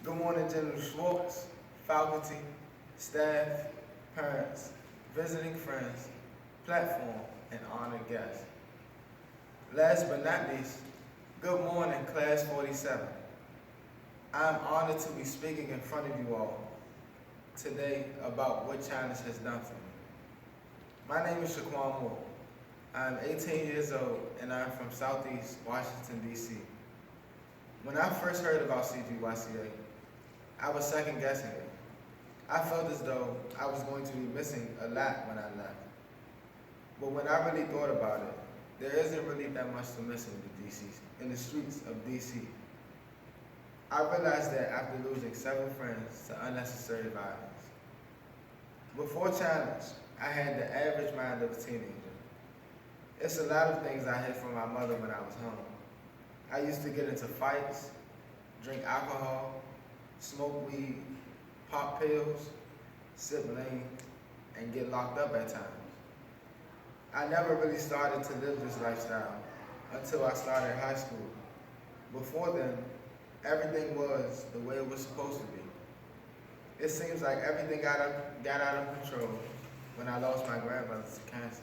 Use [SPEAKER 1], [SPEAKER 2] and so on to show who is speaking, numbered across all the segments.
[SPEAKER 1] Good morning, General Schwartz, faculty, staff, parents, visiting friends, platform, and honored guests. Last but not least, good morning, Class 47. I am honored to be speaking in front of you all today about what Challenge has done for me. My name is Shaquan Moore. I am 18 years old and I am from Southeast Washington, D.C. When I first heard about CGYCA, I was second guessing it. I felt as though I was going to be missing a lot when I left. But when I really thought about it, there isn't really that much to miss in the streets of DC. I realized that after losing 7 friends to unnecessary violence. Before Challenge, I had the average mind of a teenager. It's a lot of things I hid from my mother when I was home. I used to get into fights, drink alcohol, smoke weed, pop pills, sip lean, and get locked up at times. I never really started to live this lifestyle until I started high school. Before then, everything was the way it was supposed to be. It seems like everything got out of control when I lost my grandmother to cancer.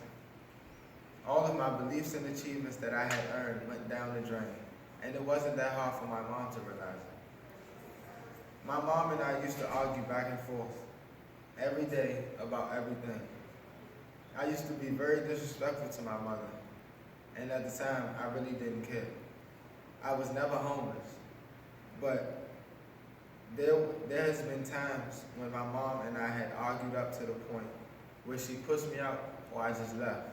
[SPEAKER 1] All of my beliefs and achievements that I had earned went down the drain, and it wasn't that hard for my mom to realize it. My mom and I used to argue back and forth every day about everything. I used to be very disrespectful to my mother, and at the time, I really didn't care. I was never homeless, but there has been times when my mom and I had argued up to the point where she pushed me out or I just left.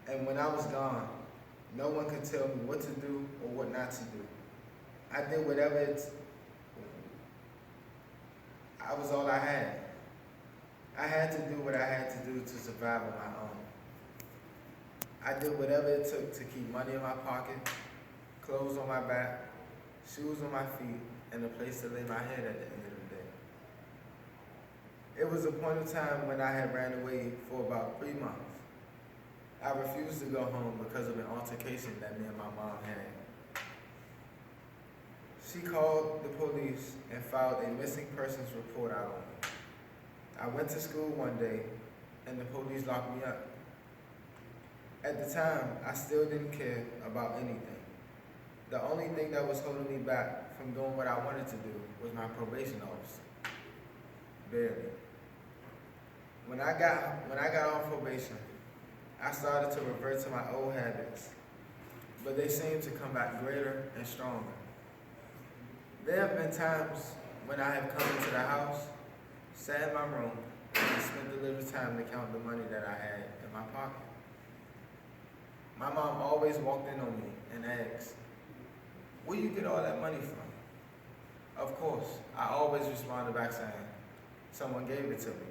[SPEAKER 1] And when I was gone, no one could tell me what to do or what not to do. I did whatever I was all I had. I had to do what I had to do to survive on my own. I did whatever it took to keep money in my pocket, clothes on my back, shoes on my feet, and a place to lay my head at the end of the day. It was a point of time when I had ran away for about 3 months. I refused to go home because of an altercation that me and my mom had. She called the police and filed a missing persons report out on me. I went to school one day and the police locked me up. At the time, I still didn't care about anything. The only thing that was holding me back from doing what I wanted to do was my probation officer. Barely. When I got on probation, I started to revert to my old habits, but they seemed to come back greater and stronger. There have been times when I have come into the house, sat in my room, and spent the little time to count the money that I had in my pocket. My mom always walked in on me and asked, "Where you get all that money from?" Of course, I always responded back saying, "Someone gave it to me."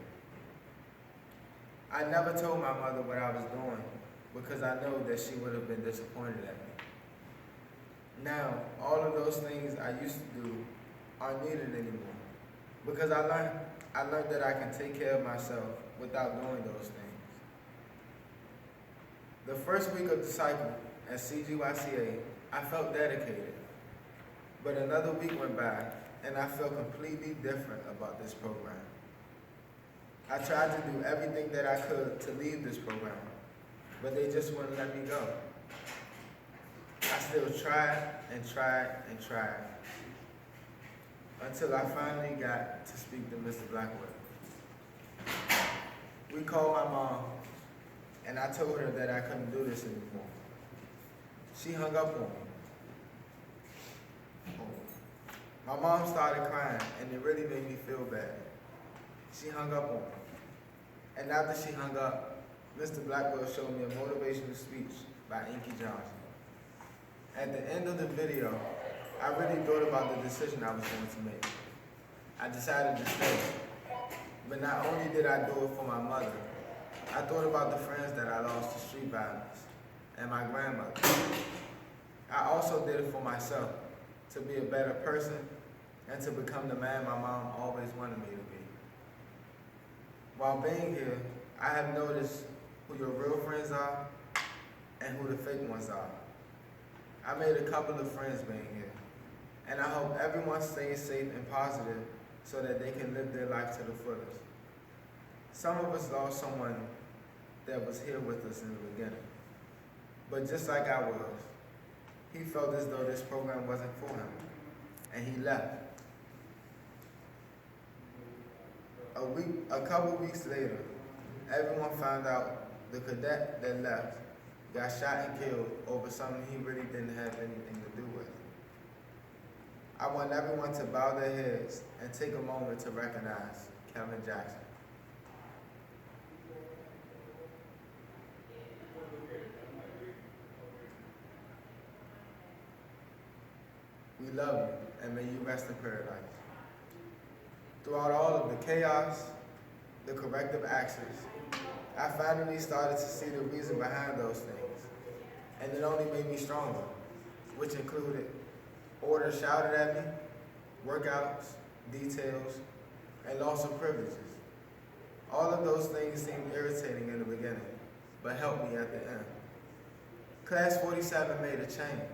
[SPEAKER 1] I never told my mother what I was doing because I know that she would have been disappointed at me. Now, all of those things I used to do aren't needed anymore because I learned that I can take care of myself without doing those things. The first week of the cycle at CGYCA, I felt dedicated, but another week went by and I felt completely different about this program. I tried to do everything that I could to leave this program, but they just wouldn't let me go. I still tried and tried and tried until I finally got to speak to Mr. Blackwood. We called my mom and I told her that I couldn't do this anymore. She hung up on me. My mom started crying and it really made me feel bad. She hung up on me. And after she hung up, Mr. Blackwell showed me a motivational speech by Inky Johnson. At the end of the video, I really thought about the decision I was going to make. I decided to stay. But not only did I do it for my mother, I thought about the friends that I lost to street violence and my grandmother. I also did it for myself, to be a better person and to become the man my mom always wanted me to be. While being here, I have noticed who your real friends are and who the fake ones are. I made a couple of friends being here, And I hope everyone stays safe and positive so that they can live their life to the fullest. Some of us lost someone that was here with us in the beginning. But just like I was, he felt as though this program wasn't for him, and he left. A couple weeks later, everyone found out the cadet that left got shot and killed over something he really didn't have anything to do with. I want everyone to bow their heads and take a moment to recognize Kevin Jackson. We love you, and may you rest in paradise. Throughout all of the chaos, the corrective actions, I finally started to see the reason behind those things, and it only made me stronger, which included orders shouted at me, workouts, details, and loss of privileges. All of those things seemed irritating in the beginning, but helped me at the end. Class 47 made a change.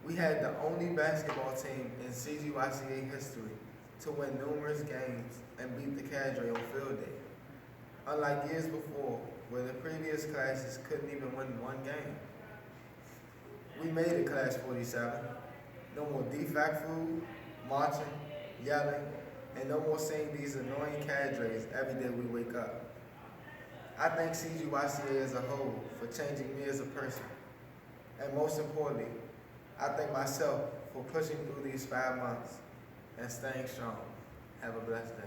[SPEAKER 1] We had the only basketball team in CGYCA history to win numerous games and beat the Cadre on field day. Unlike years before, where the previous classes couldn't even win one game. We made it, Class 47. No more defect food, marching, yelling, and no more seeing these annoying cadres every day we wake up. I thank CGYCA as a whole for changing me as a person. And most importantly, I thank myself for pushing through these 5 months and staying strong. Have a blessed day.